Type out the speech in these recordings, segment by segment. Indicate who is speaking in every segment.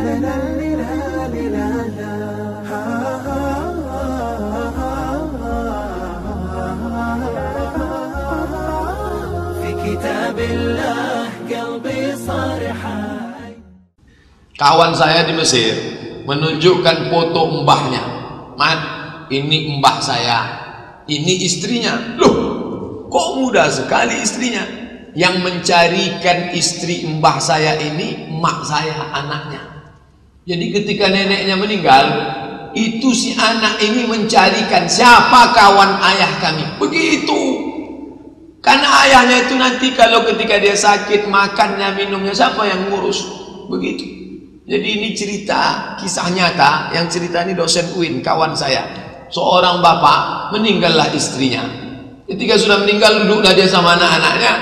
Speaker 1: Kawan saya di Mesir menunjukkan foto mbahnya. Mat, ini mbah saya, ini istrinya. Loh, kok muda sekali istrinya? Yang mencarikan istri mbah saya ini mak saya, anaknya. Jadi ketika neneknya meninggal, itu si anak ini mencarikan siapa kawan ayah kami. Begitu. Karena ayahnya itu nanti kalau ketika dia sakit, makannya, minumnya, siapa yang ngurus? Begitu. Jadi ini cerita, kisah nyata. Yang cerita ini dosen UIN, kawan saya. Seorang bapak, meninggallah istrinya. Ketika sudah meninggal, duduklah dia sama anak-anaknya.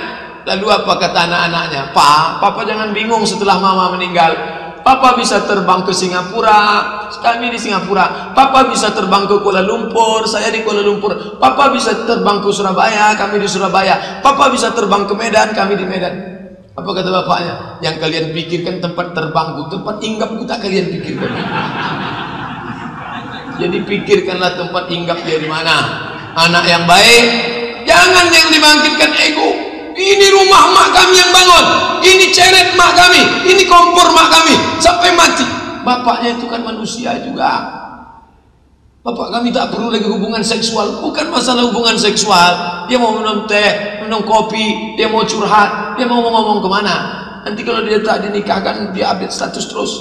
Speaker 1: Lalu apa kata anak-anaknya? Pak, papa jangan bingung setelah mama meninggal. Papa bisa terbang ke Singapura, kami di Singapura. Papa bisa terbang ke Kuala Lumpur, saya di Kuala Lumpur. Papa bisa terbang ke Surabaya, kami di Surabaya. Papa bisa terbang ke Medan, kami di Medan. Apa kata bapaknya? Yang kalian pikirkan tempat terbangku, tempat hinggapku tak kalian pikirkan. Jadi pikirkanlah tempat hinggap dia di mana. Anak yang baik, jangan yang dibangkitkan ego. Ini rumah mak kami yang bangun, ini ceret mak kami, ini kompor mak kami sampai mati. Bapaknya itu kan manusia juga. Bapak kami tak perlu lagi hubungan seksual. Bukan masalah hubungan seksual. Dia mau minum teh, minum kopi, dia mau curhat, dia mau ngomong kemana. Nanti kalau dia tak dinikahkan, dia update status terus.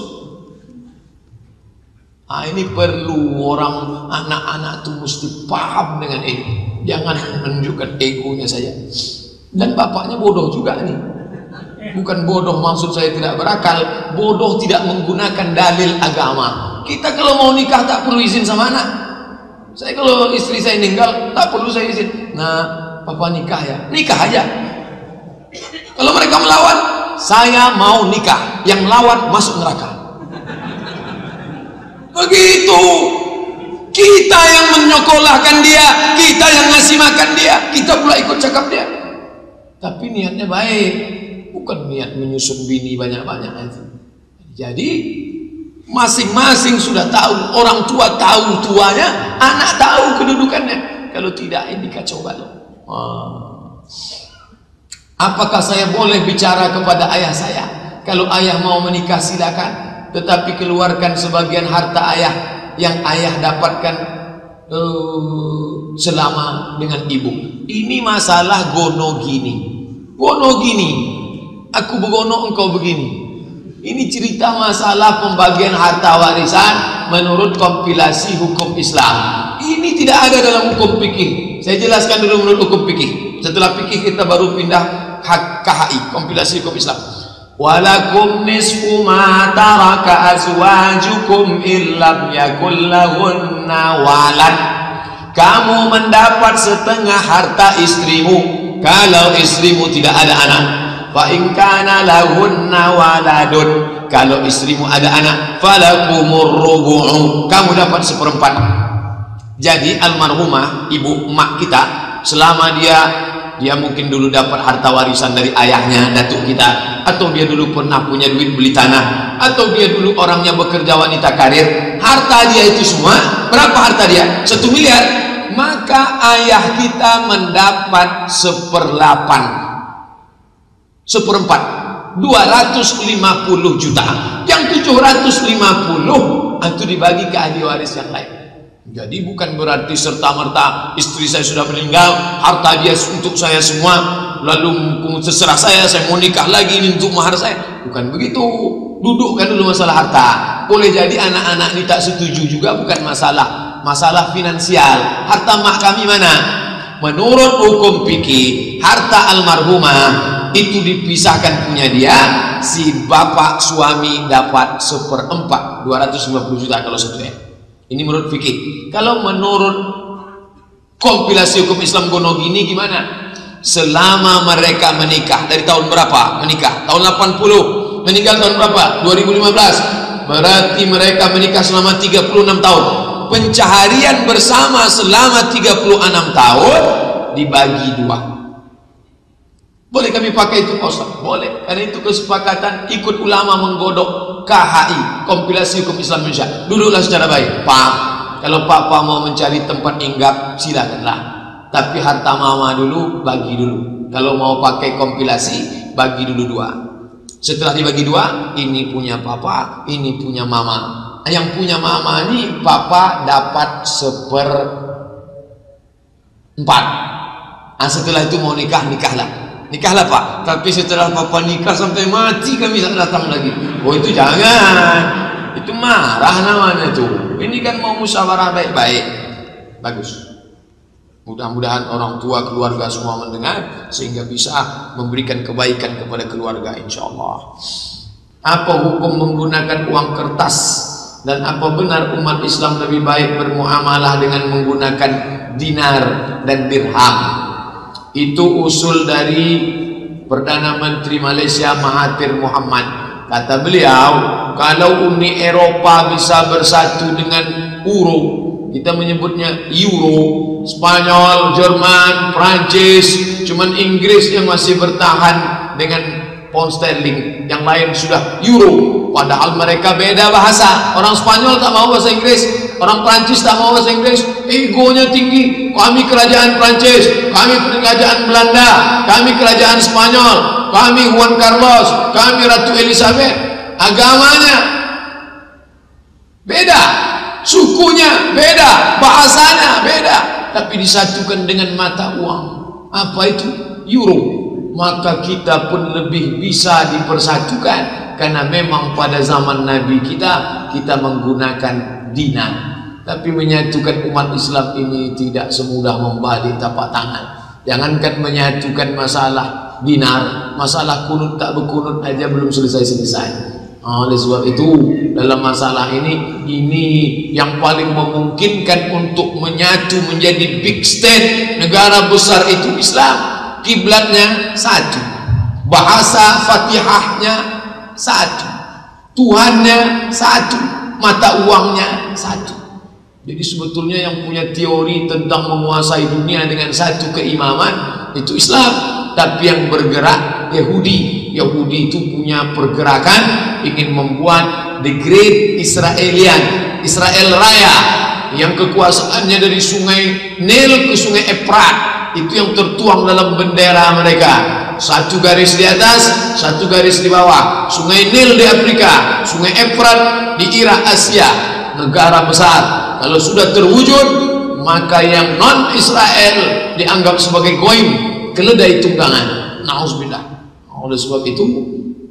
Speaker 1: Nah, ini perlu orang, anak-anak itu mesti paham dengan ini. Jangan menunjukkan egonya saja. Dan bapaknya bodoh juga nih. Bukan bodoh maksud saya tidak berakal, bodoh tidak menggunakan dalil agama. Kita kalau mau nikah tak perlu izin sama anak. Saya kalau istri saya meninggal tak perlu saya izin. Nah, papa nikah ya, nikah aja. Kalau mereka melawan, saya mau nikah. Yang melawan masuk neraka. Begitu. Kita yang menyekolahkan dia, kita yang ngasih makan dia, kita pula ikut cakap dia. Tapi niatnya baik, bukan niat menyusun bini banyak-banyak. Jadi masing-masing sudah tahu, orang tua tahu tuanya, anak tahu kedudukannya. Kalau tidak, ini kacau balau. Apakah saya boleh bicara kepada ayah saya? Kalau ayah mau menikah silakan, tetapi keluarkan sebagian harta ayah yang ayah dapatkan selama dengan ibu. Ini masalah gono gini. Gono gini, aku begono engkau begini. Ini cerita masalah pembagian harta warisan menurut kompilasi hukum Islam. Ini tidak ada dalam hukum fikih. Saya jelaskan dulu menurut hukum fikih. Setelah fikih kita baru pindah KHI, kompilasi hukum Islam. Walakum nisfu ma taraka azwajukum illam yakul lahunna walad. Kamu mendapat setengah harta istrimu kalau istrimu tidak ada anak. Fa in kana lahunna waladun, kalau istrimu ada anak, falakumur rubu'u, kamu dapat 1/4. Jadi almarhumah ibu emak kita, selama dia mungkin dulu dapat harta warisan dari ayahnya, datuk kita, atau dia dulu pernah punya duit beli tanah, atau dia dulu orangnya bekerja wanita karir, harta dia itu semua, berapa harta dia? 1 miliar. Maka ayah kita mendapat 1/8, 250 juta. Yang 750 itu dibagi ke ahli waris yang lain. Jadi bukan berarti serta-merta istri saya sudah meninggal, harta dia untuk saya semua, lalu terserah saya mau nikah lagi ini untuk mahar saya. Bukan begitu. Dudukkan dulu masalah harta. Boleh jadi anak-anak ini tak setuju juga, bukan masalah finansial. Harta mak kami mana? Menurut hukum fikih, harta almarhumah itu dipisahkan punya dia, si bapak suami dapat 1/4, 250 juta kalau satu ya. Ini menurut fikih. Kalau menurut kompilasi hukum Islam gono gini gimana? Selama mereka menikah, dari tahun berapa menikah? Tahun 80, meninggal tahun berapa? 2015. Berarti mereka menikah selama 36 tahun. Pencaharian bersama selama 36 tahun dibagi 2. Boleh kami pakai itu Pak Ustaz? Boleh. Karena itu kesepakatan ikut ulama menggodok KHI, Kompilasi Hukum Islam Indonesia. Duduklah secara baik, Pak. Kalau Papa mau mencari tempat hinggap, silakanlah. Tapi harta mama dulu, bagi dulu. Kalau mau pakai kompilasi, bagi dulu 2. Setelah dibagi 2, ini punya Papa, ini punya Mama. Yang punya Mama ini, Papa dapat 1/4. Nah, setelah itu mau nikah, nikahlah Pak. Tapi setelah Papa nikah sampai mati kami tak datang lagi. Oh, itu jangan. Itu marah namanya tuh. Ini kan mau musyawarah baik-baik. Bagus. Mudah-mudahan orang tua, keluarga semua mendengar sehingga bisa memberikan kebaikan kepada keluarga, insya Allah. Apa hukum menggunakan uang kertas, dan apa benar umat Islam lebih baik bermuamalah dengan menggunakan dinar dan dirham? Itu usul dari Perdana Menteri Malaysia Mahathir Mohamad. Kata beliau, kalau Uni Eropa bisa bersatu dengan euro, kita menyebutnya euro, Spanyol, Jerman, Prancis, cuman Inggris yang masih bertahan dengan pound sterling, yang lain sudah euro. Padahal mereka beda bahasa. Orang Spanyol tak mau bahasa Inggris, orang Prancis tak mau bahasa Inggris. Egonya tinggi. Kami kerajaan Prancis, kami kerajaan Belanda, kami kerajaan Spanyol, kami Juan Carlos, kami Ratu Elizabeth. Agamanya beda, sukunya beda, bahasanya beda, tapi disatukan dengan mata uang. Apa itu? Euro. Maka kita pun lebih bisa dipersatukan, karena memang pada zaman Nabi kita menggunakan dinar. Tapi menyatukan umat Islam ini tidak semudah membalik tapak tangan. Jangankan menyatukan masalah dinar, masalah kunut tak berkunut aja belum selesai-selesai. Oleh sebab itu, dalam masalah ini yang paling memungkinkan untuk menyatu menjadi big state, negara besar itu Islam. Kiblatnya satu, bahasa Fatihahnya satu, Tuhannya satu, mata uangnya satu. Jadi sebetulnya yang punya teori tentang menguasai dunia dengan satu keimaman itu Islam. Tapi yang bergerak Yahudi. Yahudi itu punya pergerakan ingin membuat the Great Israelian, Israel Raya, yang kekuasaannya dari sungai Nil ke sungai Efrat. Itu yang tertuang dalam bendera mereka. Satu garis di atas, satu garis di bawah. Sungai Nil di Afrika, sungai Efrat di Irak, Asia. Negara besar. Kalau sudah terwujud, maka yang non Israel dianggap sebagai goim, keledai tunggangan. Nauzubillah. Oleh sebab itu,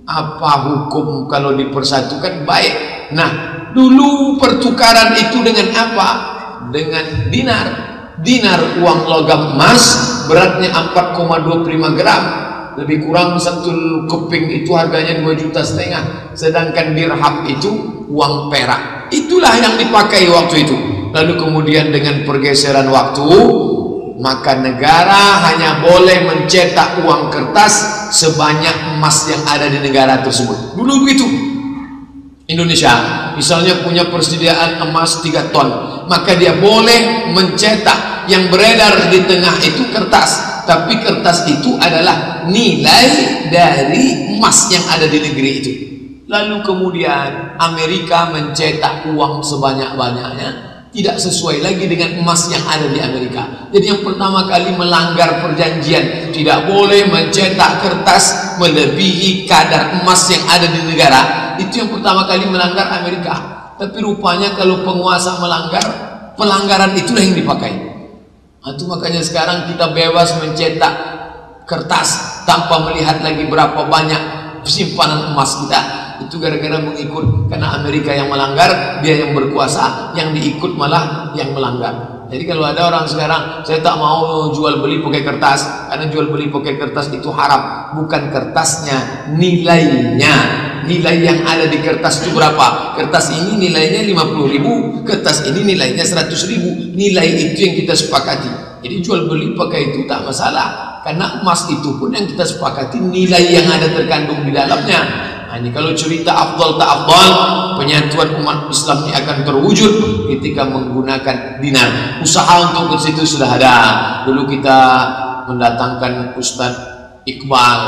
Speaker 1: apa hukum kalau dipersatukan? Baik. Nah, dulu pertukaran itu dengan apa? Dengan dinar. Dinar, uang logam emas, beratnya 4,25 gram, lebih kurang satu keping itu harganya 2,5 juta. Sedangkan dirham itu uang perak. Itulah yang dipakai waktu itu. Lalu kemudian dengan pergeseran waktu, maka negara hanya boleh mencetak uang kertas sebanyak emas yang ada di negara tersebut. Dulu begitu. Indonesia misalnya punya persediaan emas 3 ton, maka dia boleh mencetak yang beredar di tengah itu kertas, tapi kertas itu adalah nilai dari emas yang ada di negeri itu. Lalu kemudian Amerika mencetak uang sebanyak-banyaknya, tidak sesuai lagi dengan emas yang ada di Amerika. Jadi yang pertama kali melanggar perjanjian, tidak boleh mencetak kertas melebihi kadar emas yang ada di negara. Itu yang pertama kali melanggar Amerika. Tapi rupanya kalau penguasa melanggar, pelanggaran itulah yang dipakai. Itu makanya sekarang kita bebas mencetak kertas tanpa melihat lagi berapa banyak simpanan emas kita. Itu gara-gara mengikut, karena Amerika yang melanggar, dia yang berkuasa, yang diikut malah yang melanggar. Jadi kalau ada orang sekarang, saya tak mau jual beli pakai kertas, karena jual beli pakai kertas itu haram. Bukan kertasnya, nilainya. Nilai yang ada di kertas itu berapa? Kertas ini nilainya 50.000, kertas ini nilainya 100.000. Nilai itu yang kita sepakati. Jadi jual beli pakai itu tak masalah, karena emas itu pun yang kita sepakati nilai yang ada terkandung di dalamnya. Nah, ini kalau cerita afdal tak afdal, penyatuan umat Islam ini akan terwujud ketika menggunakan dinar. Usaha untuk ke situ sudah ada. Dulu kita mendatangkan Ustadz Iqbal,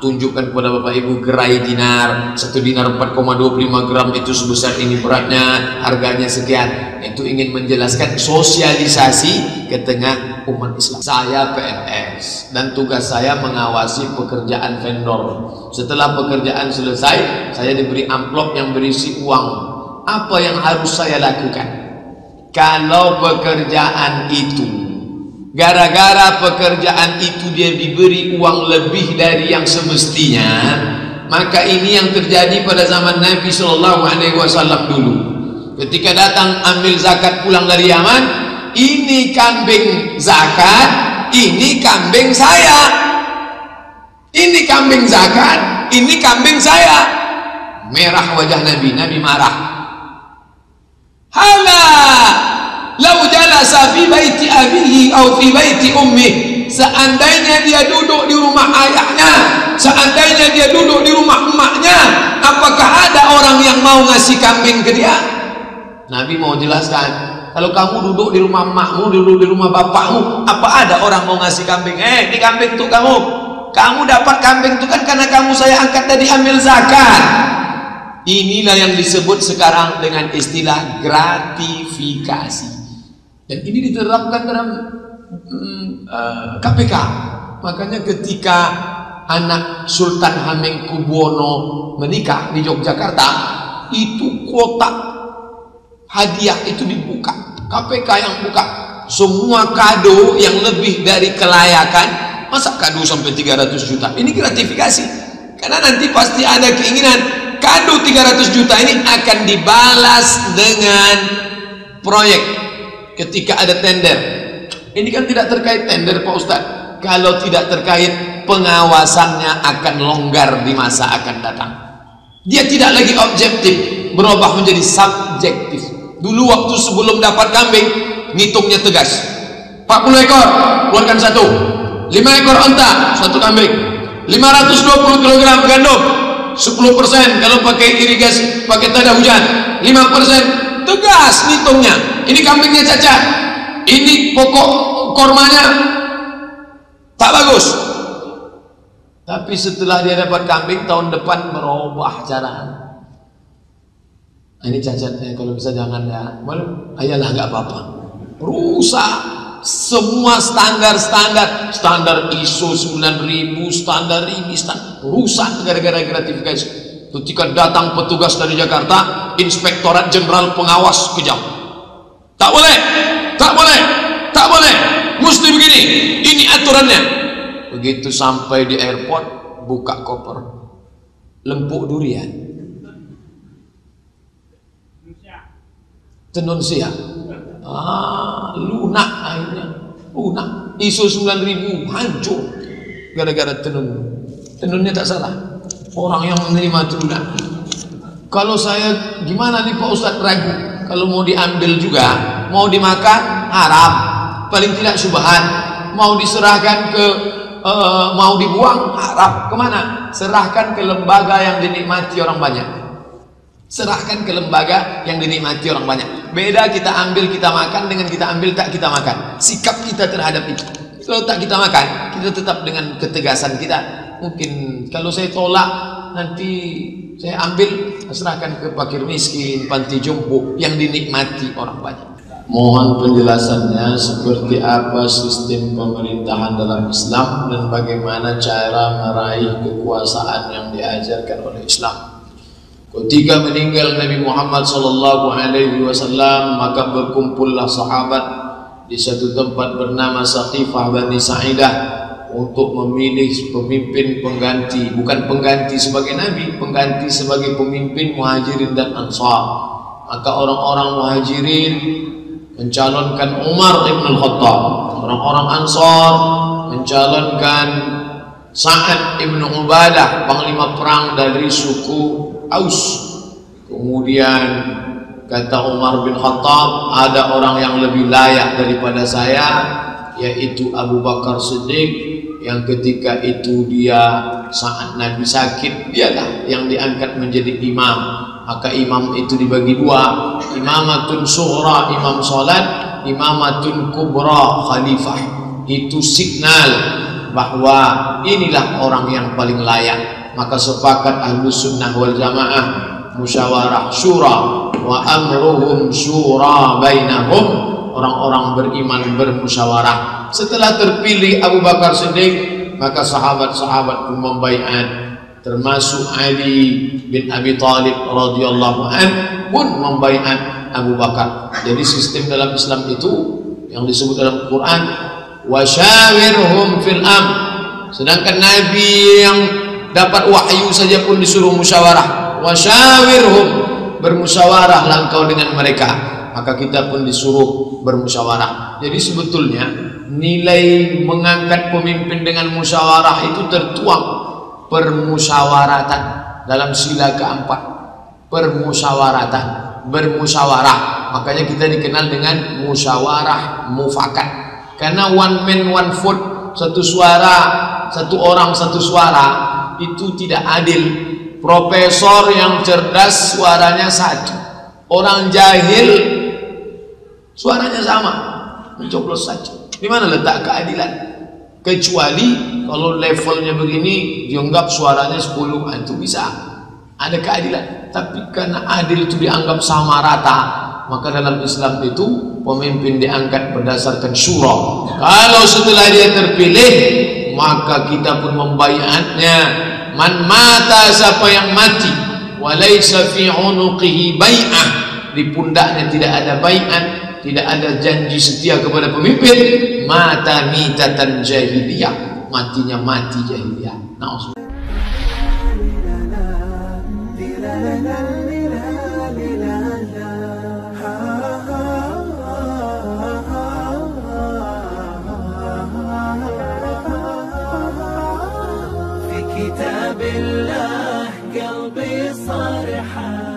Speaker 1: tunjukkan kepada Bapak Ibu gerai dinar, 1 dinar 4,25 gram itu sebesar ini beratnya, harganya sekian. Itu ingin menjelaskan sosialisasi ke tengah umat Islam. Saya PNS dan tugas saya mengawasi pekerjaan vendor. Setelah pekerjaan selesai, saya diberi amplop yang berisi uang. Apa yang harus saya lakukan? Kalau pekerjaan itu, gara-gara pekerjaan itu dia diberi uang lebih dari yang semestinya, maka ini yang terjadi pada zaman Nabi SAW dulu. Ketika datang ambil zakat pulang dari Yaman, ini kambing zakat, ini kambing saya. Ini kambing zakat, ini kambing saya. Merah wajah Nabi, Nabi marah. Hala lau jalasa fi baiti abihi atau fi baiti ummih, seandainya dia duduk di rumah ayahnya, seandainya dia duduk di rumah emaknya, apakah ada orang yang mau ngasih kambing ke dia? Nabi mau jelaskan, kalau kamu duduk di rumah emakmu, duduk di rumah bapakmu, apa ada orang mau ngasih kambing? Ini kambing untuk kamu. Kamu dapat kambing itu kan karena kamu saya angkat tadi ambil zakat. Inilah yang disebut sekarang dengan istilah gratifikasi, dan ini diterapkan dalam KPK. Makanya ketika anak Sultan Hamengkubuwono menikah di Yogyakarta, itu kotak hadiah itu dibuka, KPK yang buka. Semua kado yang lebih dari kelayakan, masa kado sampai 300 juta, ini gratifikasi. Karena nanti pasti ada keinginan kado 300 juta ini akan dibalas dengan proyek ketika ada tender. Ini kan tidak terkait tender Pak Ustadz. Kalau tidak terkait, pengawasannya akan longgar di masa akan datang. Dia tidak lagi objektif, berubah menjadi subjektif. Dulu waktu sebelum dapat kambing, ngitungnya tegas. 40 ekor, keluarkan 1. 5 ekor onta, 1 kambing. 520 kg gandum, 10% kalau pakai irigasi, pakai tada hujan, 5%, tegas ngitungnya. Ini kambingnya cacat, ini pokok kormanya tak bagus. Tapi setelah dia dapat kambing, tahun depan berubah cara. Ini cacatnya, kalau bisa jangan ya. Ayalah nggak apa-apa. Rusak. Semua standar ISO 9000, standar ini, rusak gara-gara gratifikasi. Ketika datang petugas dari Jakarta, Inspektorat Jenderal Pengawas kejam. Tak boleh, tak boleh, tak boleh, mesti begini, ini aturannya. Begitu sampai di airport, buka koper, lempuk durian, tenun siap. Lunak akhirnya, lunak. ISO 9000 hancur gara-gara tenunnya tak salah. Orang yang menerima itu lunak. Kalau saya gimana nih Pak Ustadz, ragu. Kalau mau diambil juga, mau dimakan haram, paling tidak syubhat. Mau diserahkan ke mau dibuang haram. Kemana? Serahkan ke lembaga yang dinikmati orang banyak. Serahkan ke lembaga yang dinikmati orang banyak. Beda kita ambil kita makan dengan kita ambil tak kita makan. Sikap kita terhadap itu. Kalau tak kita makan, kita tetap dengan ketegasan kita. Mungkin kalau saya tolak, nanti saya ambil, serahkan ke fakir miskin, panti jompo yang dinikmati orang banyak. Mohon penjelasannya seperti apa sistem pemerintahan dalam Islam dan bagaimana cara meraih kekuasaan yang diajarkan oleh Islam. Ketika meninggal Nabi Muhammad SAW, maka berkumpullah sahabat di satu tempat bernama Saqifah Bani Sa'idah untuk memilih pemimpin pengganti, bukan pengganti sebagai Nabi, pengganti sebagai pemimpin Muhajirin dan Ansar. Maka orang-orang Muhajirin mencalonkan Umar ibn al-Khattab, orang-orang Ansar mencalonkan Sa'ad ibn Ubadah, panglima perang dari suku Aus. Kemudian kata Umar bin Khattab, ada orang yang lebih layak daripada saya, yaitu Abu Bakar Siddiq, yang ketika itu dia saat Nabi sakit, dialah yang diangkat menjadi imam. Maka imam itu dibagi dua, imamatun sughra, imam salat, imamatun kubra, khalifah. Itu signal bahwa inilah orang yang paling layak. Maka sepakat Ahlus Sunnah wal Jamaah, musyawarah syura wa amruhum syura bainahum, orang-orang beriman bermusyawarah. Setelah terpilih Abu Bakar Siddiq, maka sahabat-sahabat pun membaiat, termasuk Ali bin Abi Thalib radhiyallahu anhu pun membaiat Abu Bakar. Jadi sistem dalam Islam itu yang disebut dalam Quran wasyawirhum fil amr. Sedangkan Nabi yang dapat wahyu saja pun disuruh musyawarah. Wasyawirhum, bermusyawarahlah engkau dengan mereka. Maka kita pun disuruh bermusyawarah. Jadi sebetulnya nilai mengangkat pemimpin dengan musyawarah itu tertuang permusyawaratan dalam sila keempat. Permusyawaratan, bermusyawarah. Makanya kita dikenal dengan musyawarah mufakat. Karena one man one vote, satu suara, satu orang satu suara, itu tidak adil. Profesor yang cerdas suaranya satu, orang jahil suaranya sama, mencoblos saja. Di mana letak keadilan? Kecuali kalau levelnya begini dianggap suaranya 10, itu bisa ada keadilan. Tapi karena adil itu dianggap sama rata, maka dalam Islam itu pemimpin diangkat berdasarkan syura. Kalau setelah dia terpilih, maka kita pun membaiatnya. Man mata, siapa yang mati, walaysa fi unuqihi bai'ah, di pundaknya tidak ada bai'at, tidak ada janji setia kepada pemimpin, mata mitatan jahiliyah, matinya mati jahiliyah. Na'udzubillah.
Speaker 2: كتاب الله قلبي صار حال